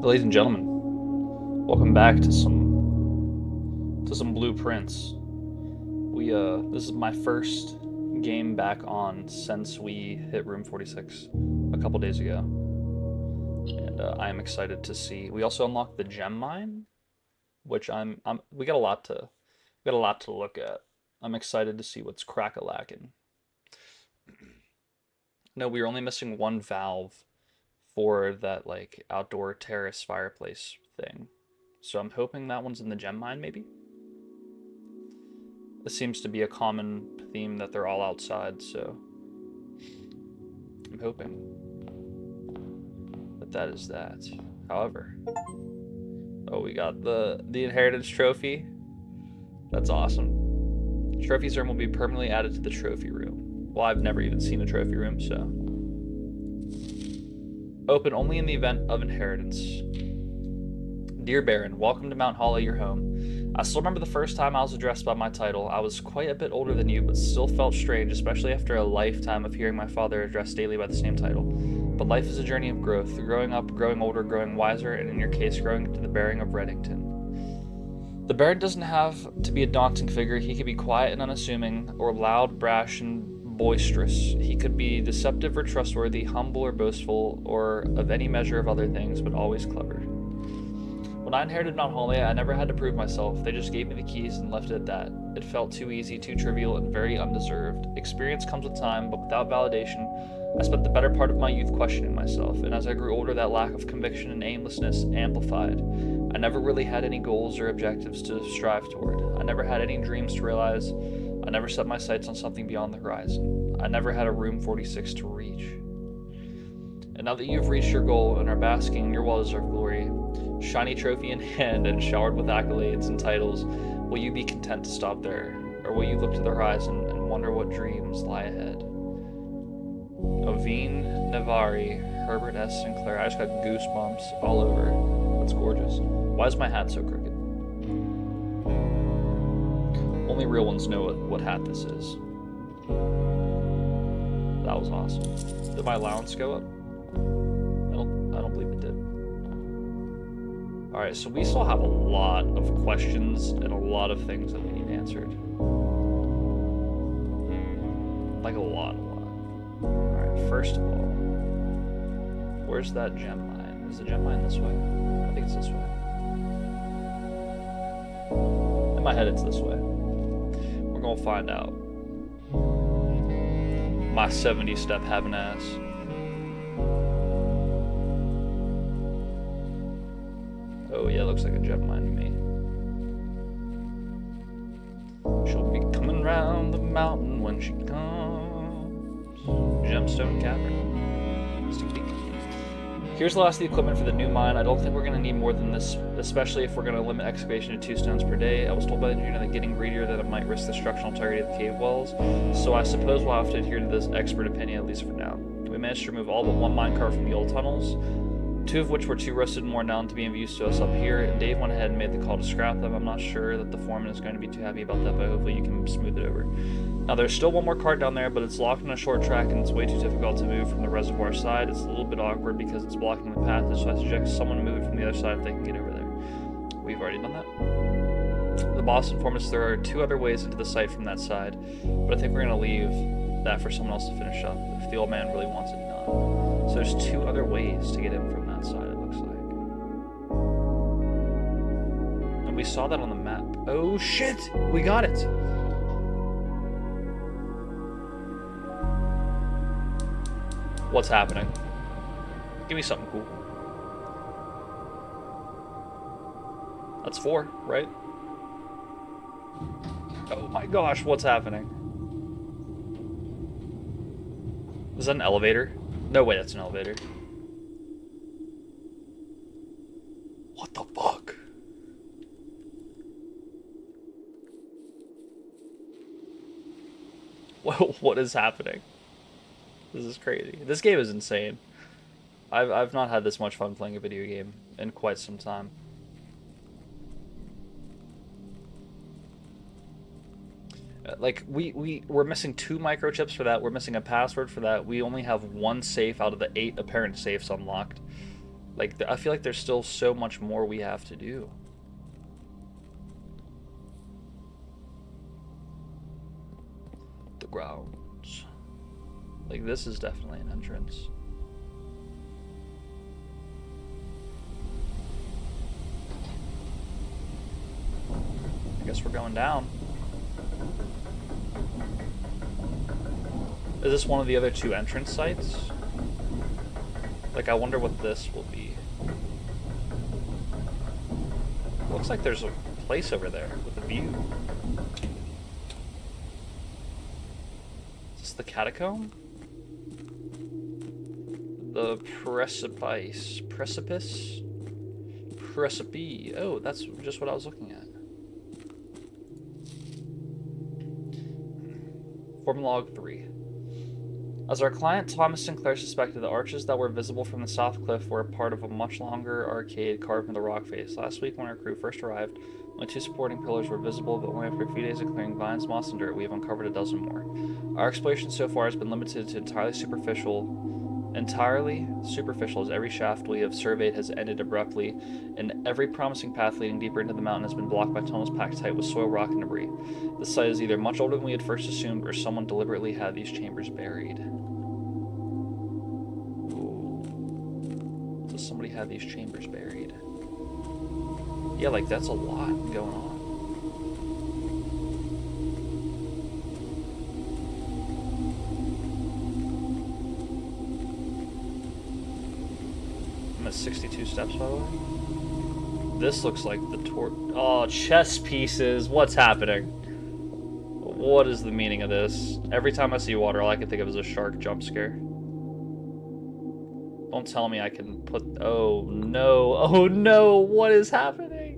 Ladies and gentlemen, welcome back to some blueprints. This is my first game back on since we hit room 46 a couple days ago, and I am excited to see. We also unlocked the gem mine, which we got a lot to look at. I'm excited to see what's crack-a-lackin'. No, we were only missing one valve for that like outdoor terrace fireplace thing. So I'm hoping that one's in the gem mine, maybe? This seems to be a common theme that they're all outside, so I'm hoping that that is that. However, oh, we got the inheritance trophy. That's awesome. Trophies room will be permanently added to the trophy room. Well, I've never even seen a trophy room, so. Open only in the event of inheritance. Dear Baron, welcome to Mount Holly, your home. I still remember the first time I was addressed by my title. I was quite a bit older than you, but still felt strange, especially after a lifetime of hearing my father addressed daily by the same title. But life is a journey of growth, growing up, growing older, growing wiser, and in your case, growing into the bearing of Reddington. The Baron doesn't have to be a daunting figure. He can be quiet and unassuming, or loud, brash, and boisterous. He could be deceptive or trustworthy, humble or boastful, or of any measure of other things, but always clever. When I inherited Mount Holly, I never had to prove myself. They just gave me the keys and left it at that. It felt too easy, too trivial, and very undeserved. Experience comes with time, but without validation, I spent the better part of my youth questioning myself, and as I grew older, that lack of conviction and aimlessness amplified. I never really had any goals or objectives to strive toward. I never had any dreams to realize. I never set my sights on something beyond the horizon. I never had a room 46 to reach. And now that you've reached your goal and are basking in your well-deserved glory, shiny trophy in hand and showered with accolades and titles, will you be content to stop there? Or will you look to the horizon and wonder what dreams lie ahead? Ovine Navari, Herbert S. Sinclair. I just got goosebumps all over. That's gorgeous. Why is my hat so crooked? Only real ones know what hat this is. That was awesome. Did my allowance go up? I don't believe it did. Alright, so we still have a lot of questions and a lot of things that we need answered. Like a lot. Alright, first of all, where's that gem mine? Is the gem mine this way? I think it's this way. In my head, it's this way. We're gonna find out. My 70-step having ass. Oh yeah, looks like a gem mine to me. She'll be coming round the mountain when she comes. Gemstone cavern. Stick peek. Here's the last of the equipment for the new mine. I don't think we're going to need more than this, especially if we're going to limit excavation to 2 stones per day. I was told by the engineer that getting greedier that it might risk the structural integrity of the cave walls, so I suppose we'll have to adhere to this expert opinion, at least for now. We managed to remove all but one minecart from the old tunnels, 2 of which were too rusted and worn down to be of use to us up here. Dave went ahead and made the call to scrap them. I'm not sure that the foreman is going to be too happy about that, but hopefully you can smooth it over. Now there's still one more cart down there, but it's locked in a short track and it's way too difficult to move from the reservoir side. It's a little bit awkward because it's blocking the passage, so I suggest someone move it from the other side if they can get over there. We've already done that. The boss informed us there are 2 other ways into the site from that side, but I think we're going to leave that for someone else to finish up if the old man really wants it done. So there's 2 other ways to get in from that side, it looks like. And we saw that on the map. Oh shit! We got it! What's happening? Give me something cool. That's 4, right? Oh my gosh, what's happening? Is that an elevator? No way, that's an elevator. What the fuck? What is happening? This is crazy. This game is insane. I've not had this much fun playing a video game in quite some time. Like, we're missing 2 microchips for that. We're missing a password for that. We only have 1 safe out of the 8 apparent safes unlocked. Like, I feel like there's still so much more we have to do. The grounds. Like, this is definitely an entrance. I guess we're going down. Is this one of the other two entrance sites? Like, I wonder what this will be. Looks like there's a place over there with a view. Is this the catacomb? The precipice. Precipice? Precipice. Oh, that's just what I was looking at. Form log 3. As our client Thomas Sinclair suspected, the arches that were visible from the south cliff were a part of a much longer arcade carved into the rock face. Last week, when our crew first arrived, only 2 supporting pillars were visible, but only after a few days of clearing vines, moss, and dirt, we have uncovered a dozen more. Our exploration so far has been limited to entirely superficial, as every shaft we have surveyed has ended abruptly, and every promising path leading deeper into the mountain has been blocked by tunnels packed tight with soil, rock, and debris. The site is either much older than we had first assumed, or someone deliberately had these chambers buried. So somebody had these chambers buried. Yeah, like, that's a lot going on. I'm at 62 steps, by the way. This looks like the oh, chess pieces. What's happening? What is the meaning of this? Every time I see water, all I can think of is a shark jump scare. Don't tell me I can put... Oh, no. Oh, no. What is happening?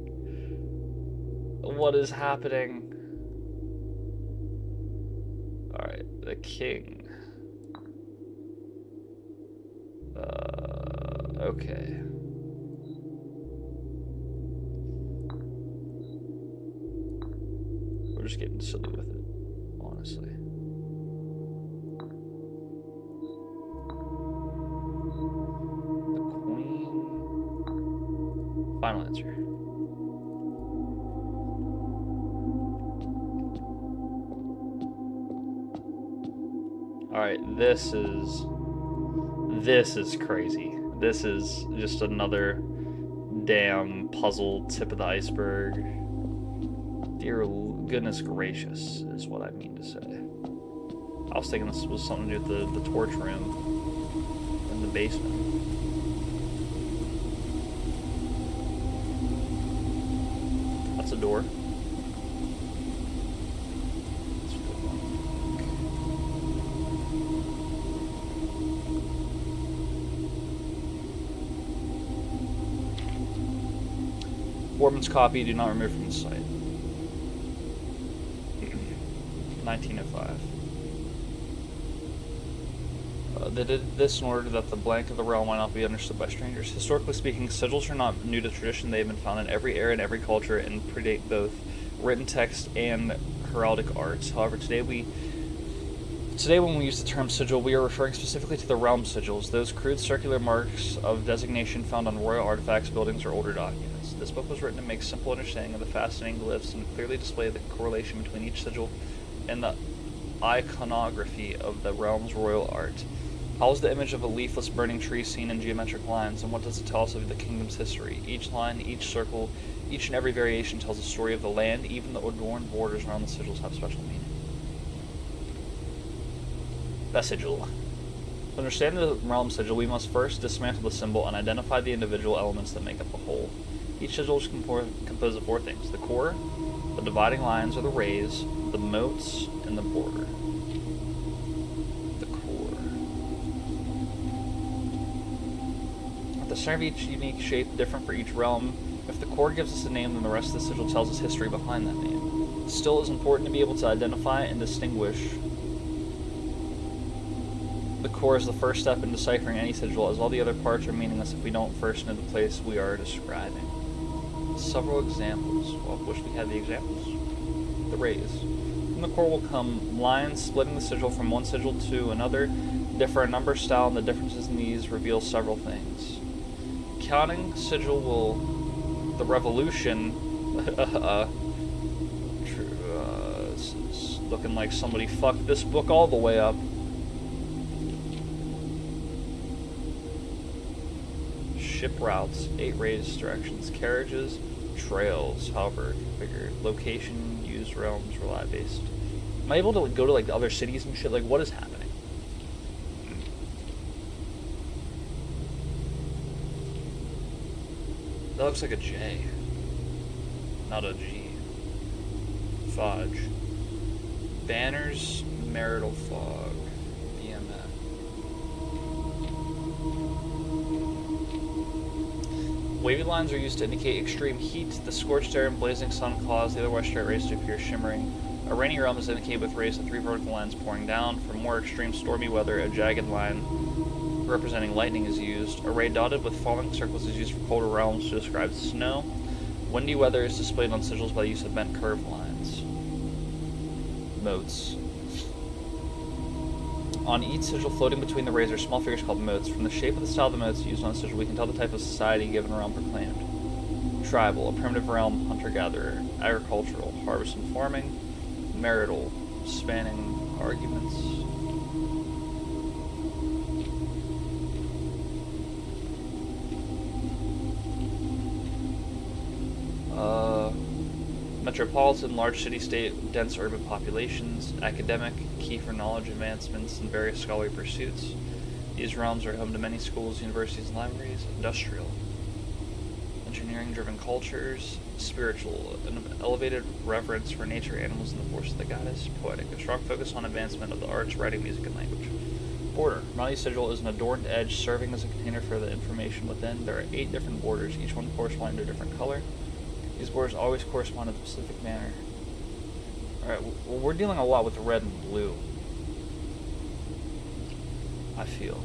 What is happening? Alright, the king. Okay. We're just getting silly with it, honestly. The queen. Final answer. Alright, this is crazy. This is just another damn puzzle tip of the iceberg. Dear goodness gracious, is what I mean to say. I was thinking this was something to do with the torch room in the basement. That's a door. Foreman's copy, do not remove from the site. 1905. They did this in order that the blank of the realm might not be understood by strangers. Historically speaking, sigils are not new to tradition. They have been found in every era and every culture and predate both written text and heraldic arts. However, today when we use the term sigil, we are referring specifically to the realm sigils, those crude circular marks of designation found on royal artifacts, buildings, or older documents. This book was written to make simple understanding of the fascinating glyphs and clearly display the correlation between each sigil and the iconography of the realm's royal art. How is the image of a leafless burning tree seen in geometric lines, and what does it tell us of the kingdom's history? Each line, each circle, each and every variation tells a story of the land. Even the adorned borders around the sigils have special meaning. The sigil. To understand the realm sigil, we must first dismantle the symbol and identify the individual elements that make up the whole. Each sigil is composed of 4 things: the core, the dividing lines or the rays, the moats, and the border. The core. At the center of each unique shape, different for each realm. If the core gives us a name, then the rest of the sigil tells us history behind that name. Still, it is important to be able to identify and distinguish. The core is the first step in deciphering any sigil, as all the other parts are meaningless if we don't first know the place we are describing. Several examples. Well, I wish we had the examples. The rays. From the core will come lines splitting the sigil from one sigil to another, differ in number, style, and the differences in these reveal several things. counting sigil will... The revolution... this is looking like somebody fucked this book all the way up. Ship routes, 8 raised directions, carriages, trails, however configured. Location, used realms, rely based. Am I able to go to like the other cities and shit? Like, what is happening? That looks like a J, not a G. Fudge. Banners, marital fog, BMF. Wavy lines are used to indicate extreme heat. The scorched air and blazing sun cause the otherwise straight rays to appear shimmering. A rainy realm is indicated with rays of 3 vertical lines pouring down. For more extreme stormy weather, a jagged line representing lightning is used. A ray dotted with falling circles is used for colder realms to describe snow. Windy weather is displayed on sigils by use of bent curved lines. Motes. On each sigil floating between the rays are small figures called motes. From the shape of the style of the motes used on a sigil, we can tell the type of society given a realm proclaimed. Tribal, a primitive realm, hunter-gatherer. Agricultural, harvest and farming. Marital, spanning arguments. Metropolitan, large city-state, dense urban populations. Academic, key for knowledge advancements and various scholarly pursuits. These realms are home to many schools, universities, and libraries. Industrial, engineering-driven cultures. Spiritual, an elevated reverence for nature, animals, and the force of the goddess. Poetic, a strong focus on advancement of the arts, writing, music, and language. Border. Mali sigil is an adorned edge serving as a container for the information within. There are 8 different borders, each one corresponding to a different color. These borders always correspond in a specific manner. Alright, well, we're dealing a lot with red and blue, I feel.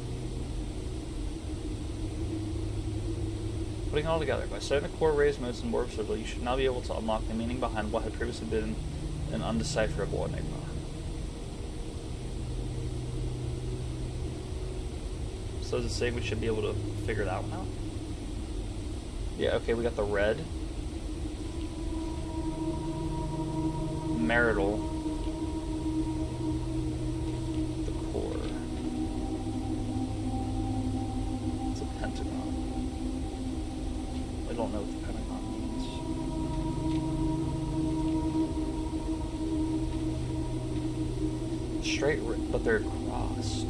Putting it all together, by setting the core raised modes in border sigil, you should now be able to unlock the meaning behind what had previously been an undecipherable enigma. So does it say we should be able to figure that one out? Yeah, okay, we got the red. Marital. The core. It's a pentagon. I don't know what the pentagon means. Straight, but they're crossed.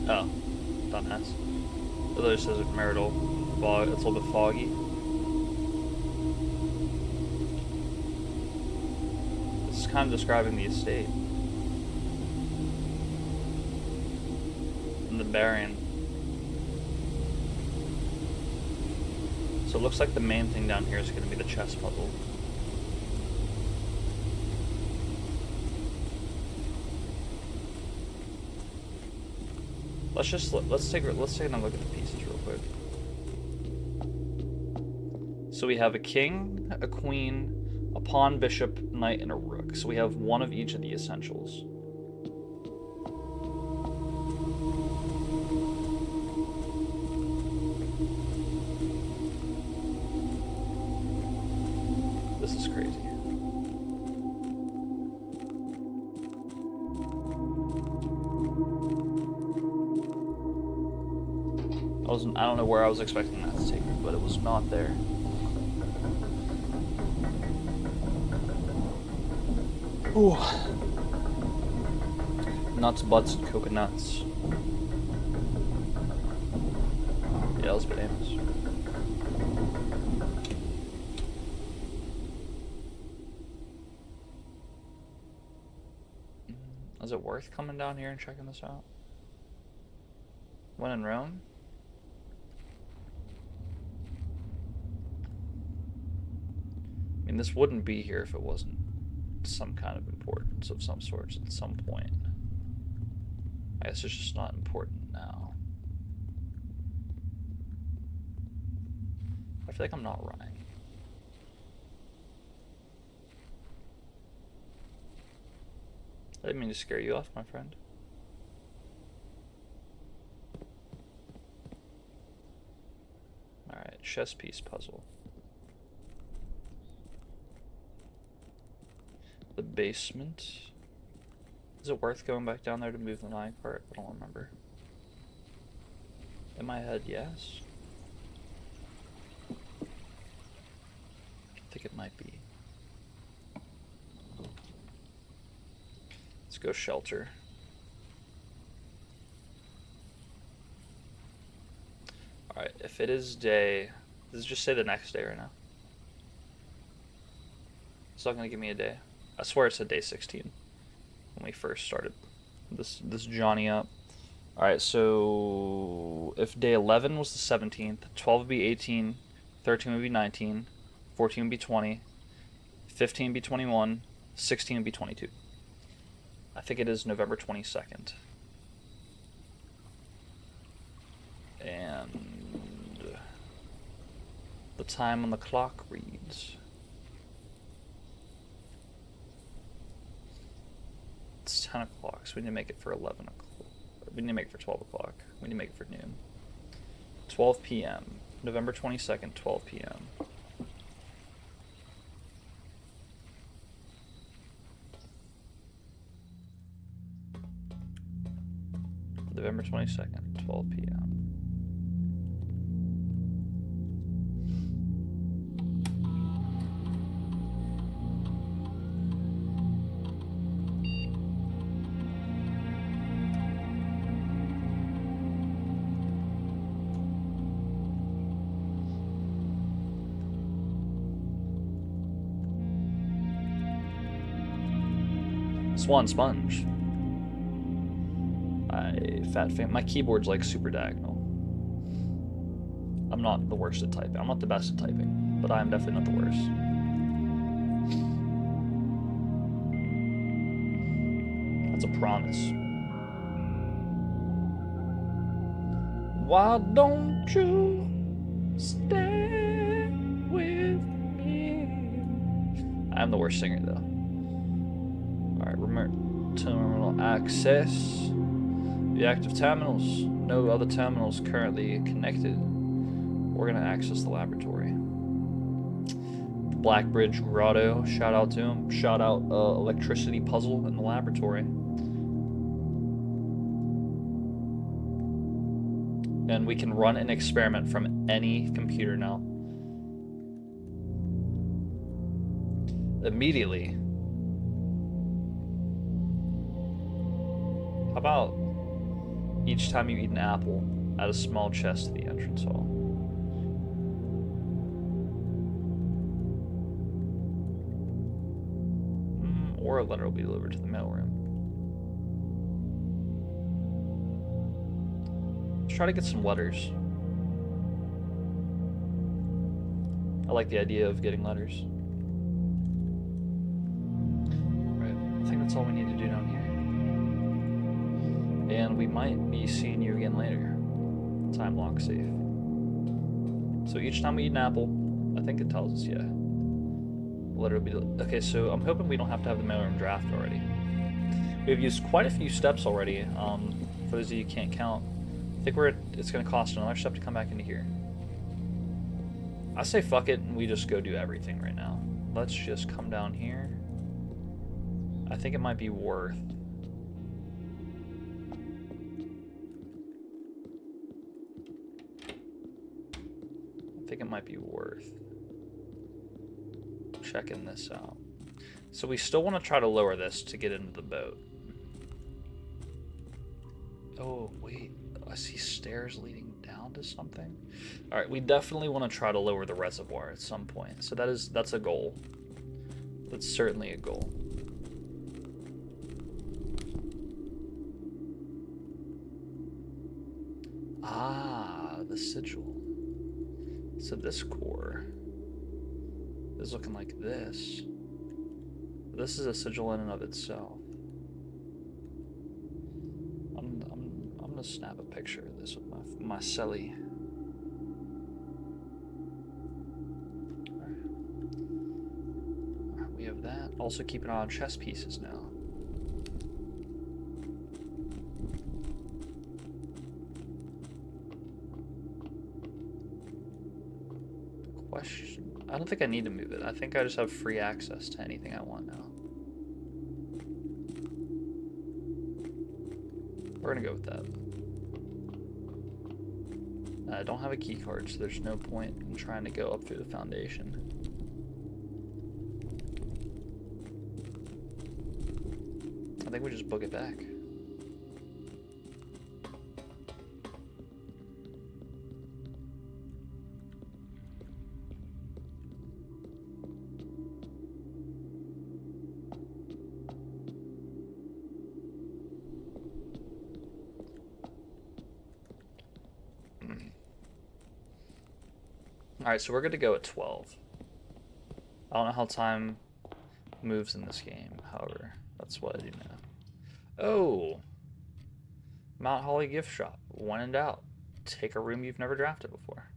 Oh, dumbass. The other says marital fog. It's a little bit foggy. This is kind of describing the estate and the Baron. So it looks like the main thing down here is going to be the chess puzzle. Let's take another look at the pieces real quick. So we have a king, a queen, a pawn, bishop, knight, and a rook. So we have one of each of the essentials. This is crazy. I don't know where I was expecting that to take me, but it was not there. Ooh. Nuts, butts, and coconuts. Yeah, let's bananas. Is it worth coming down here and checking this out? When in Rome? I mean, this wouldn't be here if it wasn't some kind of importance of some sort at some point. I guess it's just not important now. feel like I'm not running. I didn't mean to scare you off, my friend. Alright, chess piece puzzle. The basement. Is it worth going back down there to move the minecart? I don't remember. In my head, yes. I think it might be. Let's go shelter. Alright, if it is day... Does it just say the next day right now? It's not going to give me a day. I swear it said day 16 when we first started this Johnny up. Alright, so if day 11 was the 17th, 12 would be 18, 13 would be 19, 14 would be 20, 15 would be 21, 16 would be 22. I think it is November 22nd. And the time on the clock reads... It's 10 o'clock, so we need to make it for 11 o'clock. We need to make it for 12 o'clock. We need to make it for noon. 12 p.m. November 22nd, 12 p.m. November 22nd, 12 p.m. Swan Sponge. My keyboard's like super diagonal. I'm not the worst at typing. I'm not the best at typing, but I'm definitely not the worst. That's a promise. Why don't you stay with me? I'm the worst singer though. Alright, remote terminal access. The active terminals. No other terminals currently connected. We're gonna access the laboratory. Blackbridge Grotto. Shout out to him. Shout out electricity puzzle in the laboratory. And we can run an experiment from any computer now. Immediately. How about each time you eat an apple, add a small chest to the entrance hall? Or a letter will be delivered to the mailroom. Let's try to get some letters. I like the idea of getting letters. Right, I think that's all we need to do down here. And we might be seeing you again later. Time lock safe. So each time we eat an apple, I think it tells us, yeah. The letter will be... Okay, so I'm hoping we don't have to have the mailroom draft already. We've used quite a few steps already. For those of you who can't count. I think it's going to cost another step to come back into here. I say fuck it and we just go do everything right now. Let's just come down here. I think it might be worth... checking this out. So we still want to try to lower this to get into the boat. Oh, wait. I see stairs leading down to something. All right, we definitely want to try to lower the reservoir at some point. So that's a goal. That's certainly a goal. Ah, the sigil. So this core is looking like this. This is a sigil in and of itself. I'm gonna snap a picture of this with my celly. Also keep an eye on chess pieces now. Question. I don't think I need to move it. I think I just have free access to anything I want now. We're gonna go with that. I don't have a key card, so there's no point in trying to go up through the foundation. I think we just book it back. Alright, so we're good to go at 12. I don't know how time moves in this game, however, that's what I do know. Oh! Mount Holly gift shop. When in doubt, take a room you've never drafted before.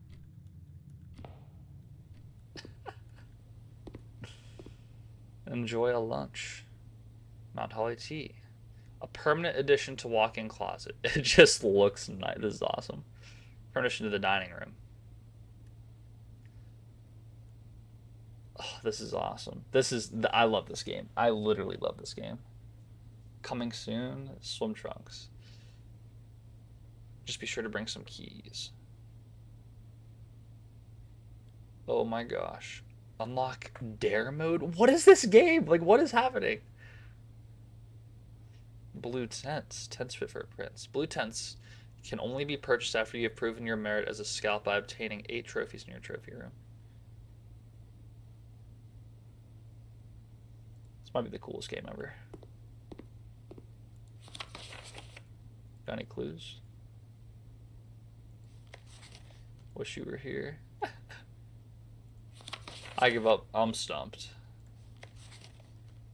Enjoy a lunch. Mount Holly tea. A permanent addition to walk-in closet. It just looks nice. This is awesome. Permission to the dining room. Oh, this is awesome. I love this game. I literally love this game. Coming soon, swim trunks. Just be sure to bring some keys. Oh my gosh. Unlock dare mode? What is this game? Like, what is happening? Blue tents. Tents fit for a prince. Blue tents can only be purchased after you have proven your merit as a scout by obtaining 8 trophies in your trophy room. This might be the coolest game ever. Got any clues? Wish you were here. I give up. I'm stumped.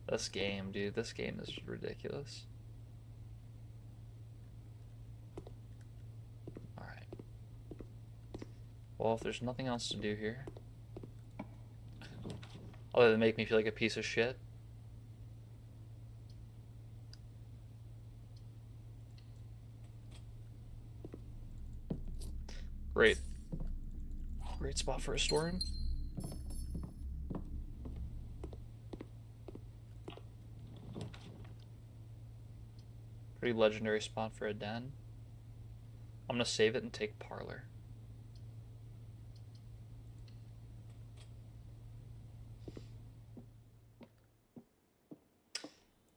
This game, dude. This game is ridiculous. Alright. Well, if there's nothing else to do here, other than make me feel like a piece of shit, great. Great spot for a storeroom. Pretty legendary spot for a den. I'm gonna save it and take parlor.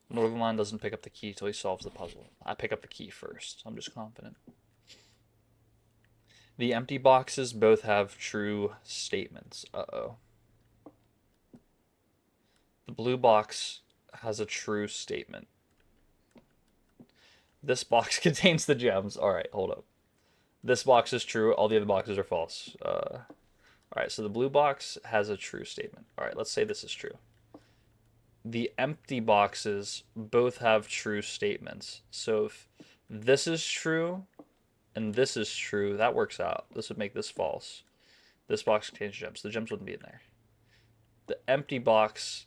Northern doesn't pick up the key till he solves the puzzle. I pick up the key first. I'm just confident. The empty boxes both have true statements. Uh-oh. The blue box has a true statement. This box contains the gems. Alright, hold up. This box is true. All the other boxes are false. Alright, so the blue box has a true statement. Alright, let's say this is true. The empty boxes both have true statements. So if this is true and this is true, that works out. This would make this false. This box contains gems. The gems wouldn't be in there. The empty box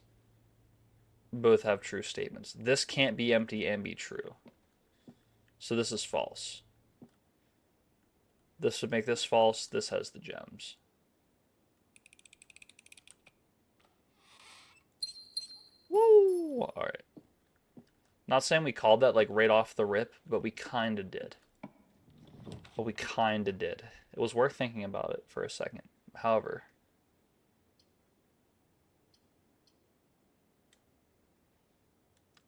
both have true statements. This can't be empty and be true. So this is false. This would make this false. This has the gems. Woo! Alright. Not saying we called that like right off the rip, but we kinda did. It was worth thinking about it for a second. However,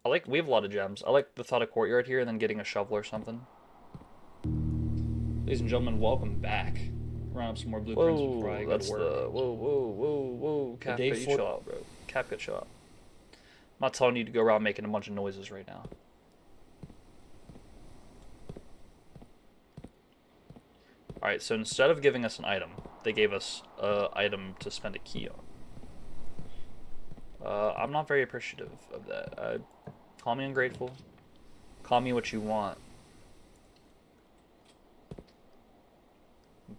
we have a lot of gems. I like the thought of courtyard here and then getting a shovel or something. Ladies and gentlemen, welcome back. Run up some more blueprints before I go to work. Whoa. Capcut, you chill out, bro. Capcut, chill out. I'm not telling you to go around making a bunch of noises right now. Alright, so instead of giving us an item, they gave us an item to spend a key on. I'm not very appreciative of that. Call me ungrateful. Call me what you want.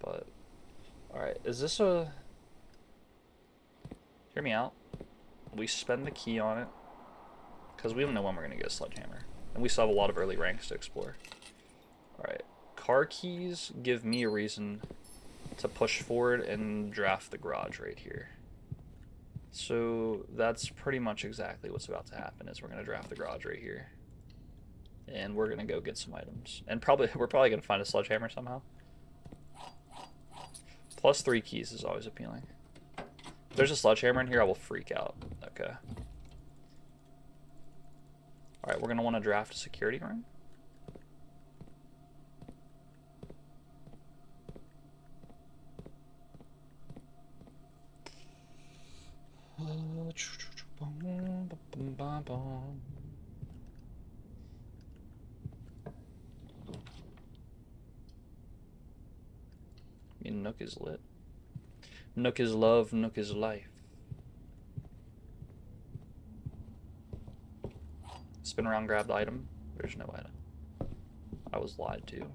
But, alright, is this a... Hear me out. We spend the key on it because we don't know when we're gonna get a sledgehammer, and we still have a lot of early ranks to explore. All right, car keys give me a reason to push forward and draft the garage right here. So that's pretty much exactly what's about to happen. Is we're gonna draft the garage right here, and we're gonna go get some items, and we're probably gonna find a sledgehammer somehow. +3 keys is always appealing. If there's a sledgehammer in here, I will freak out. Okay. All right, we're gonna want to draft a security ring. I mean, Nook is lit. Nook is love, Nook is life. Spin around, grab the item. There's no item. I was lied to.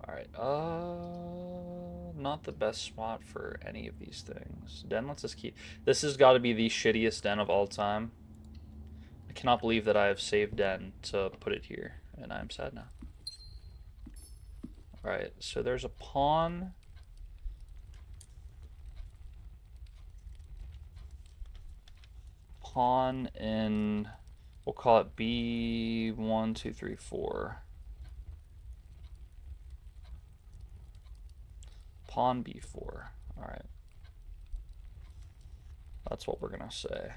Alright, not the best spot for any of these things. Den lets us keep... This has got to be the shittiest den of all time. I cannot believe that I have saved den to put it here, and I am sad now. Alright, so there's a pawn. Pawn in... We'll call it B1, 2, 3, 4. Pawn B4. Alright. That's what we're gonna say.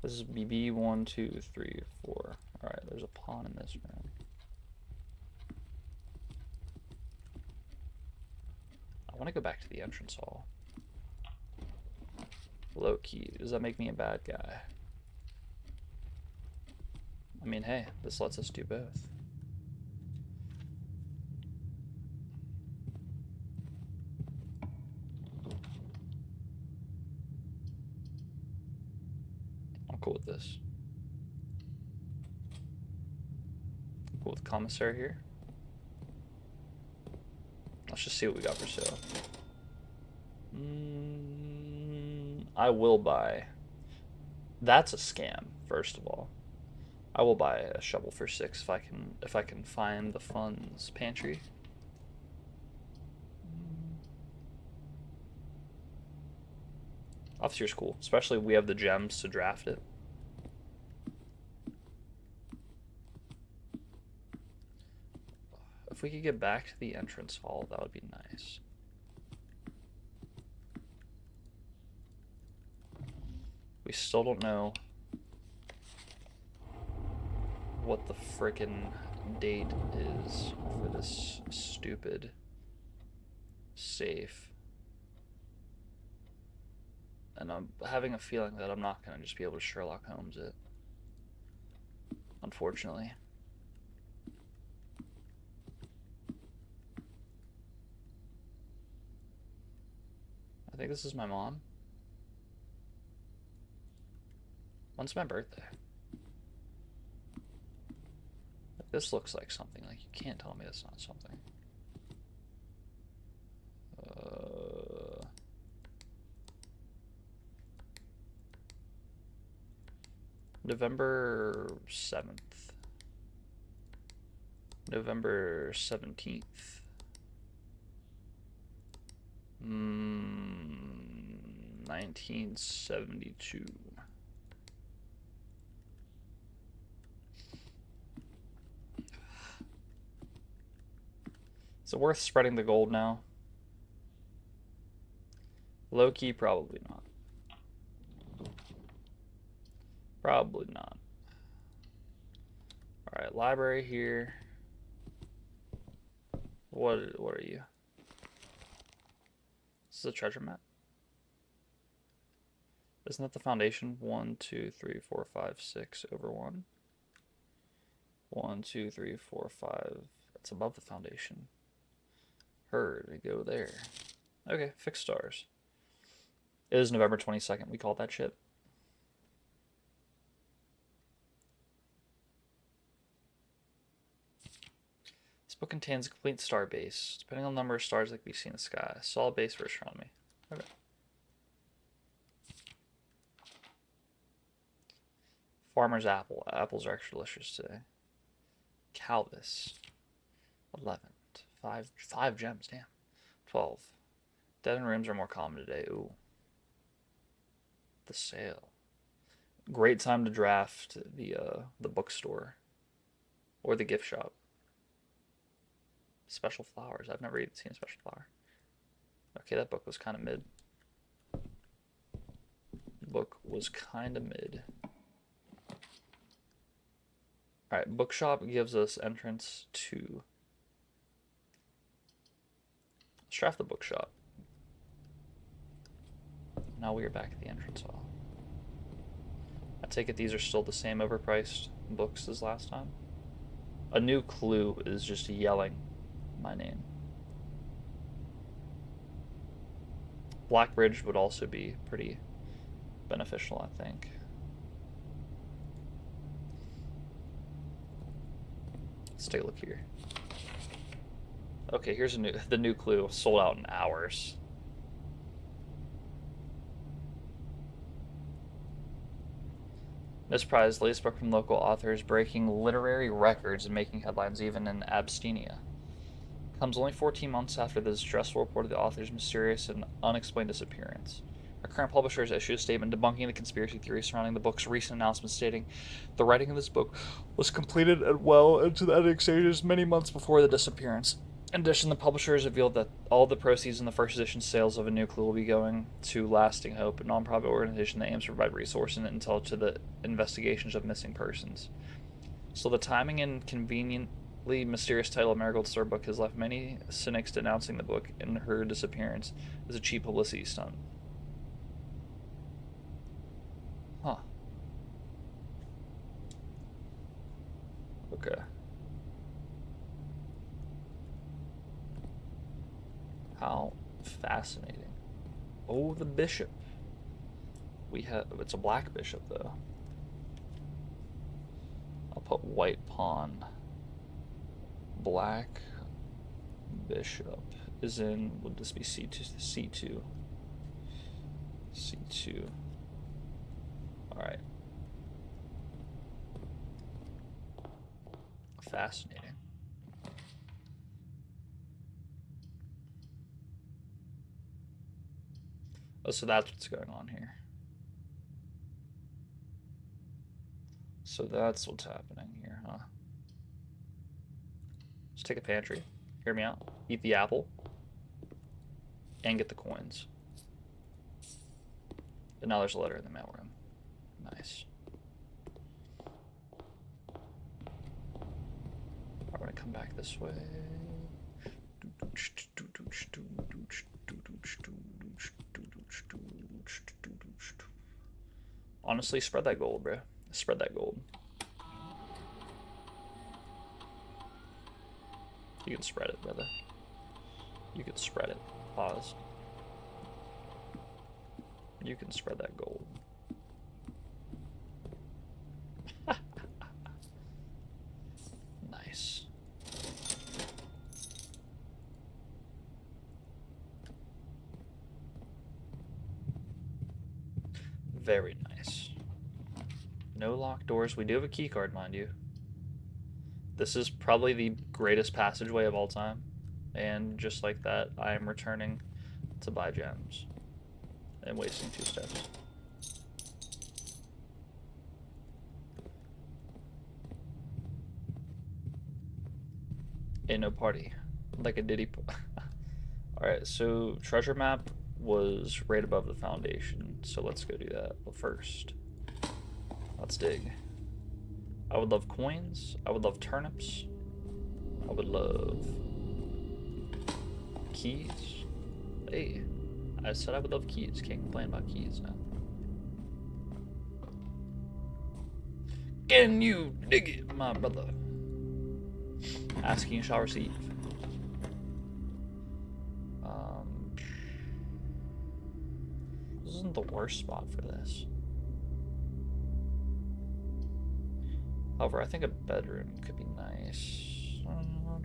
This is BB1, 2, 3, 4. Alright, there's a pawn in this room. I want to go back to the entrance hall. Low key. Does that make me a bad guy? I mean, hey, this lets us do both. I'm cool with this. Cool with commissary here. Let's just see what we got for sale. I will buy. That's a scam, first of all. I will buy a shovel for 6 if I can find the funds pantry. Officer's cool, especially if we have the gems to draft it. If we could get back to the entrance hall, that would be nice. We still don't know what the frickin' date is for this stupid safe. And I'm having a feeling that I'm not going to just be able to Sherlock Holmes it. Unfortunately. I think this is my mom. When's my birthday? This looks like something. Like, you can't tell me that's not something. November 7th. November 17th. 1972. Is it worth spreading the gold now? Low key, probably not. Probably not. Alright, library here. What are you? This is a treasure map. Isn't that the foundation? 1, 2, 3, 4, 5, 6 over 1. 1, 2, 3, 4, 5. That's above the foundation. Her to go there. Okay, fixed stars. It is November 22nd. We call that shit. This book contains a complete star base. Depending on the number of stars that can be seen in the sky. Solid base for astronomy. Okay. Farmer's apple. Apples are extra delicious today. Calvis. 11. Five gems, damn. 12. Dead end rooms are more common today. Ooh. The sale. Great time to draft the bookstore or the gift shop. Special flowers. I've never even seen a special flower. Okay, that book was kind of mid. Book was kind of mid. Alright, bookshop gives us entrance to... Let's draft the bookshop. Now we are back at the entrance hall. I take it these are still the same overpriced books as last time. A new clue is just yelling my name. Blackbridge would also be pretty beneficial, I think. Let's take a look here. Okay, here's the new clue. Sold out in hours. This prize, latest book from local authors, breaking literary records and making headlines even in Abstinia. Comes only 14 months after the distressful report of the author's mysterious and unexplained disappearance. Our current publisher has issued a statement debunking the conspiracy theories surrounding the book's recent announcement, stating the writing of this book was completed and well into the editing stages many months before the disappearance. In addition, the publisher has revealed that all the proceeds in the first edition sales of A New Clue will be going to Lasting Hope, a non-profit organization that aims to provide resources and intel to the investigations of missing persons. So the timing and conveniently mysterious title of Marigold's third book has left many cynics denouncing the book and her disappearance as a cheap publicity stunt. Huh. Okay. How fascinating. Oh, the bishop. It's a black bishop though. I'll put white pawn. Black bishop is in, would this be C2? C2. C2. Alright. Fascinating. Oh, so that's what's going on here. So that's what's happening here, huh? Let's take a pantry. Hear me out. Eat the apple. And get the coins. And now there's a letter in the mailroom. Nice. I'm gonna come back this way. Honestly, spread that gold, bro. Spread that gold. You can spread it, brother. You can spread it. Pause. You can spread that gold. Nice. Very nice. No locked doors. We do have a key card, mind you. This is probably the greatest passageway of all time. And just like that, I am returning to buy gems. And wasting 2 steps. Ain't no party. Like a Diddy. Alright, so treasure map was right above the foundation. So let's go do that. But first, let's dig. I would love coins. I would love turnips. I would love keys. Hey, I said I would love keys. Can't complain about keys now. Can you dig it, my brother? Asking shall receive. This isn't the worst spot for this. However, I think a bedroom could be nice.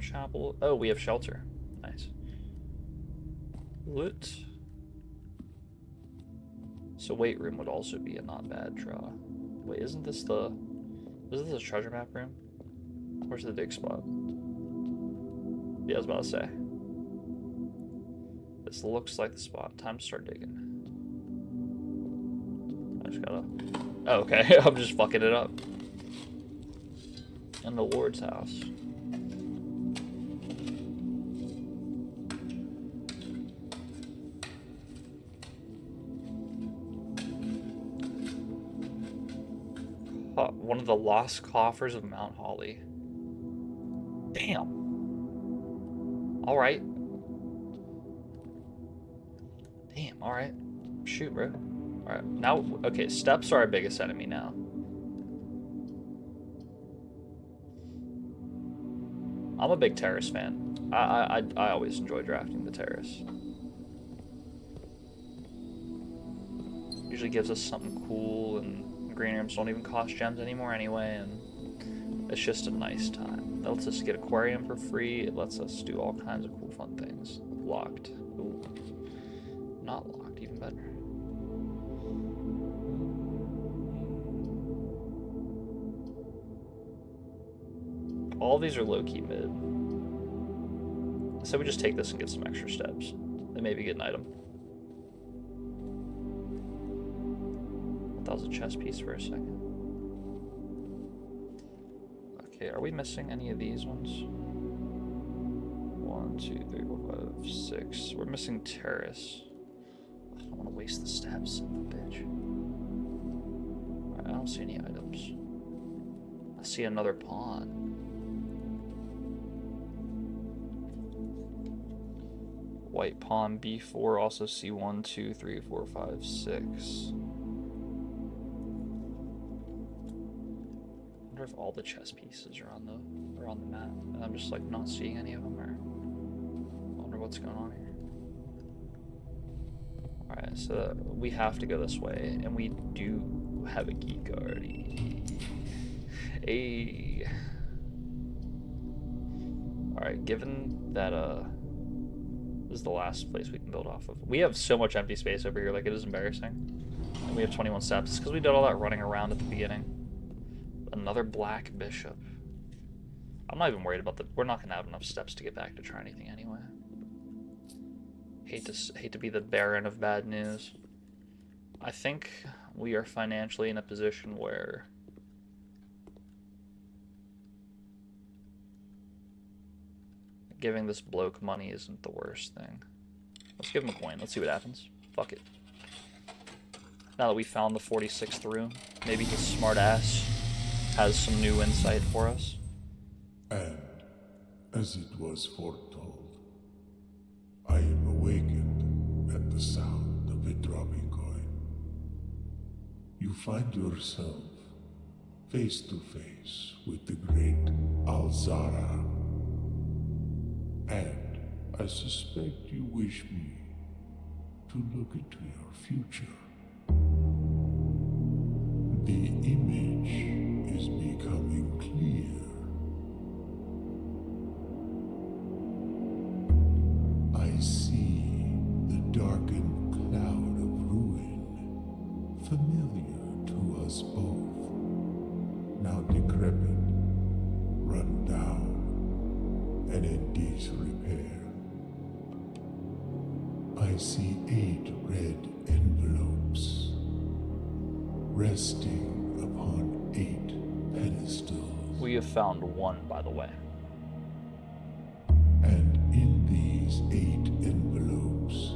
Chapel. Oh, we have shelter. Nice. Loot. So weight room would also be a not bad draw. Wait, isn't this a treasure map room? Where's the dig spot? Yeah, I was about to say. This looks like the spot. Time to start digging. I just gotta... Oh, okay. I'm just fucking it up. In the Lord's house. One of the lost coffers of Mount Holly. Damn. Alright. Damn, alright. Shoot, bro. Alright, now, okay, steps are our biggest enemy now. I'm a big terrace fan. I always enjoy drafting the terrace. Usually gives us something cool, and green rooms don't even cost gems anymore anyway, and it's just a nice time. It lets us get aquarium for free. It lets us do all kinds of cool fun things. Locked. Ooh. Not locked, even better. All these are low-key mid. So we just take this and get some extra steps. And maybe get an item. That was a chess piece for a second. Okay, are we missing any of these ones? 1, 2, 3, 4, 5, 6. We're missing terrace. I don't want to waste the steps, bitch. Alright, I don't see any items. I see another pawn. White pawn b4, also see 1, 2, 3, 4, 5, 6. I wonder if all the chess pieces are on the map, and I'm just like not seeing any of them, or I wonder what's going on here. Alright, so we have to go this way, and we do have a geek already. Hey. Alright, given that this is the last place we can build off of. We have so much empty space over here, like it is embarrassing. And we have 21 steps. It's because we did all that running around at the beginning. Another black bishop. I'm not even worried about we're not gonna have enough steps to get back to try anything anyway. Hate to be the bearer of bad news. I think we are financially in a position where giving this bloke money isn't the worst thing. Let's give him a coin. Let's see what happens. Fuck it. Now that we found the 46th room, maybe his smart ass has some new insight for us. And, as it was foretold, I am awakened at the sound of a dropping coin. You find yourself face to face with the great Olxea. And I suspect you wish me to look into your future. The image is becoming clear. I see the darkened cloud of ruin, familiar to us both, now decrepit, run down, and in disrepair. I see 8 red envelopes resting upon 8 pedestals. We have found one, by the way. And in these 8 envelopes,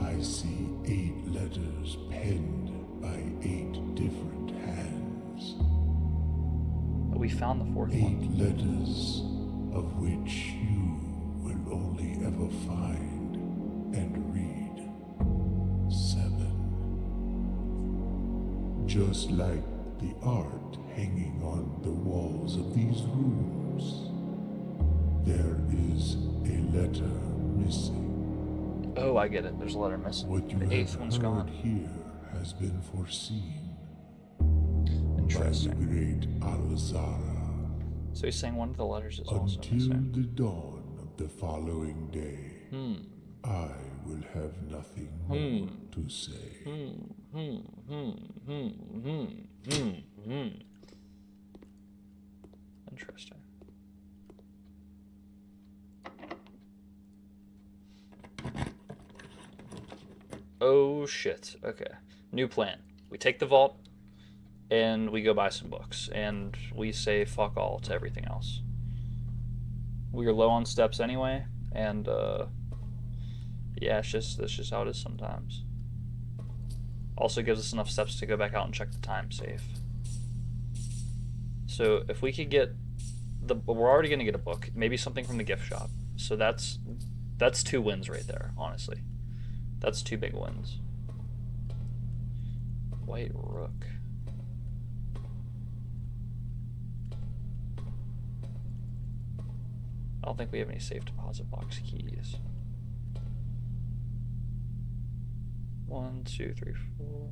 I see 8 letters penned by 8 different hands. But we found the 4th 8 one. letters of which you will only ever find and read 7. Just like the art hanging on the walls of these rooms, there is a letter missing. Oh, I get it. There's a letter missing. What you The 8th have one's heard gone. here has been foreseen Interesting. by the great Olxea. So he's saying one of the letters is also Until missing. the dawn of the following day, I will have nothing more to say. Hmm. Interesting. Oh shit. Okay. New plan. We take the vault and we go buy some books and we say fuck all to everything else. We are low on steps anyway, and yeah, it's just that's just how it is sometimes. Also gives us enough steps to go back out and check the time safe. So if we could get we're already gonna get a book, maybe something from the gift shop. So that's 2 wins right there, honestly. That's 2 big wins. White Rook. I don't think we have any safe deposit box keys. 1, 2, 3, 4.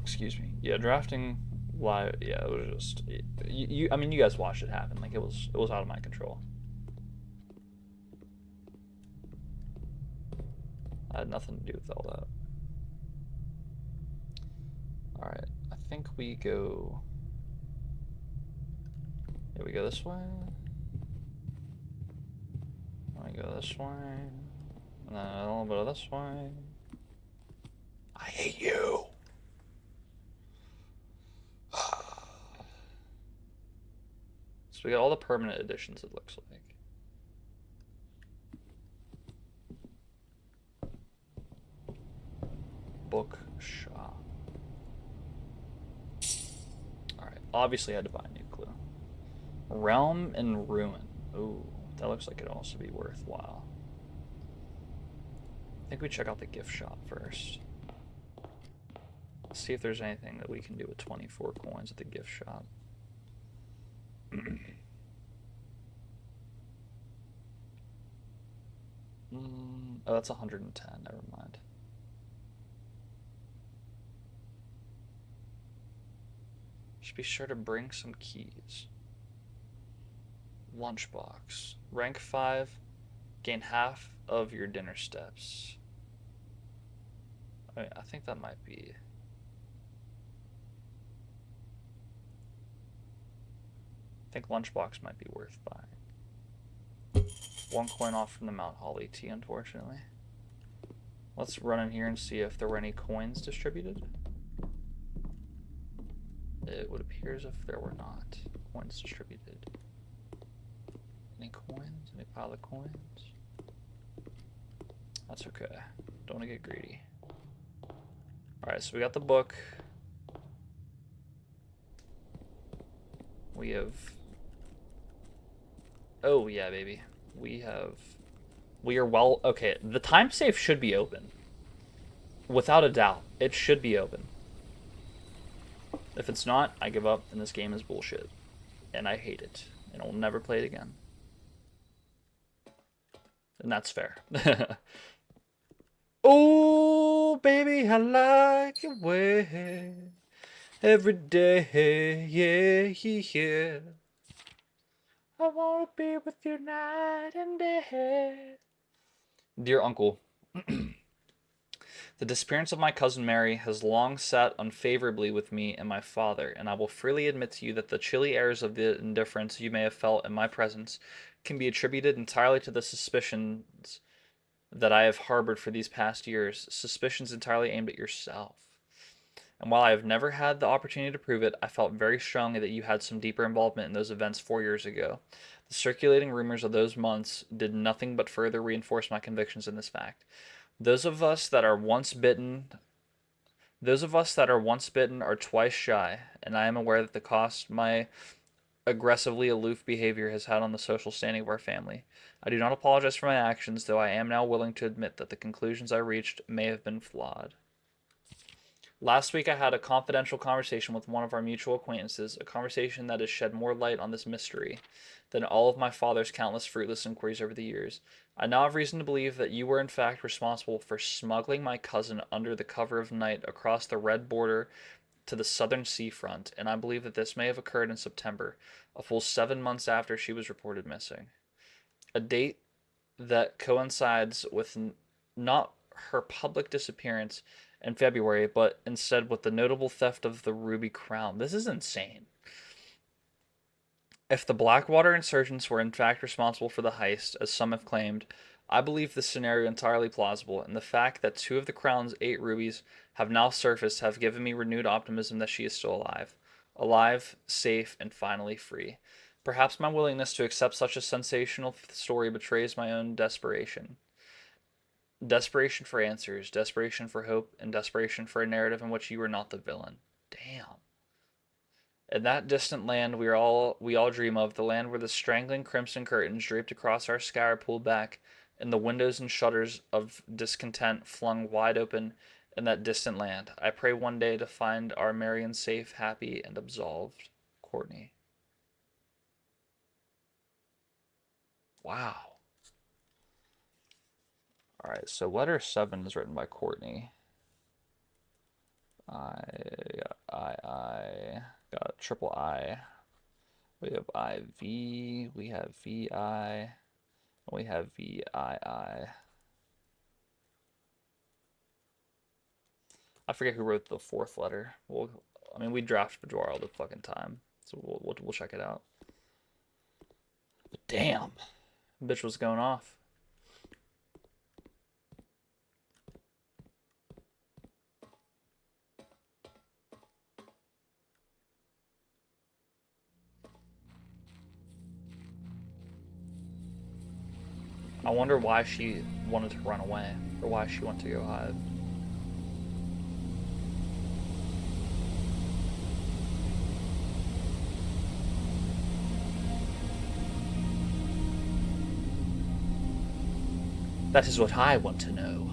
Excuse me. Yeah, drafting live. Yeah, it was just you. I mean, you guys watched it happen. Like it was out of my control. I had nothing to do with all that. All right, I think we go. Yeah, we go this way. I go this way. And then a little bit of this way. I hate you. So we got all the permanent additions, it looks like. Bookshop. Alright, obviously I had to buy a new clue. Realm and Ruin. Ooh, that looks like it'd also be worthwhile. I think we check out the gift shop first. See if there's anything that we can do with 24 coins at the gift shop. Oh, that's 110. Never mind. Just be sure to bring some keys. Lunchbox. Rank 5. Gain half of your dinner steps. I think that might be. I think Lunchbox might be worth buying. 1 coin off from the Mount Holly tea, unfortunately. Let's run in here and see if there were any coins distributed. It would appear as if there were not coins distributed. Any coins? Any pile of coins? That's okay. Don't want to get greedy. Alright, so we got the book. We have... Oh, yeah, baby. We are well... Okay, the time safe should be open. Without a doubt, it should be open. If it's not, I give up, and this game is bullshit. And I hate it. And I'll never play it again. And that's fair. Oh, baby, I like your way. Every day, yeah, yeah. I want to be with you night and day. Dear Uncle, the disappearance of my cousin Mary has long sat unfavorably with me and my father, and I will freely admit to you that the chilly airs of the indifference you may have felt in my presence can be attributed entirely to the suspicions that I have harbored for these past years, suspicions entirely aimed at yourself. And while I have never had the opportunity to prove it, I felt very strongly that you had some deeper involvement in those events 4 years ago. The circulating rumors of those months did nothing but further reinforce my convictions in this fact. Those of us that are once bitten are twice shy, and I am aware that the cost my aggressively aloof behavior has had on the social standing of our family. I do not apologize for my actions, though I am now willing to admit that the conclusions I reached may have been flawed. Last week I had a confidential conversation with one of our mutual acquaintances, a conversation that has shed more light on this mystery than all of my father's countless fruitless inquiries over the years. I now have reason to believe that you were in fact responsible for smuggling my cousin under the cover of night across the red border to the southern seafront, and I believe that this may have occurred in September, a full 7 months after she was reported missing. A date that coincides with not her public disappearance in February, but instead with the notable theft of the ruby crown. This is insane. If the Blackwater insurgents were in fact responsible for the heist, as some have claimed, I believe this scenario entirely plausible, and the fact that two of the Crown's 8 rubies have now surfaced have given me renewed optimism that she is still alive. Alive, safe, and finally free. Perhaps my willingness to accept such a sensational story betrays my own desperation. Desperation for answers, desperation for hope, and desperation for a narrative in which you are not the villain. Damn. In that distant land we all dream of, the land where the strangling crimson curtains draped across our sky are pulled back, and the windows and shutters of discontent flung wide open in that distant land. I pray one day to find our Marion safe, happy, and absolved. Courtney. Wow. Alright, so letter 7 is written by Courtney. I got a triple I. We have IV, we have VI, we have VII. I forget who wrote the fourth letter. Well, I mean, we draft Bajor all the fucking time, so we'll check it out. But damn, bitch was going off. I wonder why she wanted to run away, or why she went to go hide. That is what I want to know.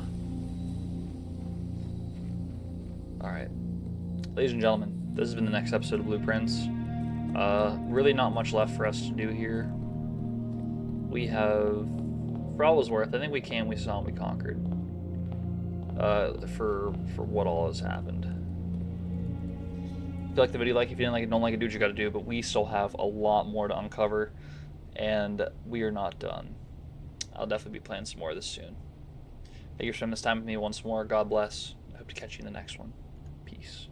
Alright. Ladies and gentlemen, this has been the next episode of Blueprints. Really not much left for us to do here. We have, for all it was worth, I think we came, we saw, and we conquered. For what all has happened. If you like the video, like. If you didn't like it, don't like it, do what you gotta do. But we still have a lot more to uncover, and we are not done. I'll definitely be playing some more of this soon. Thank you for spending this time with me once more. God bless. I hope to catch you in the next one. Peace.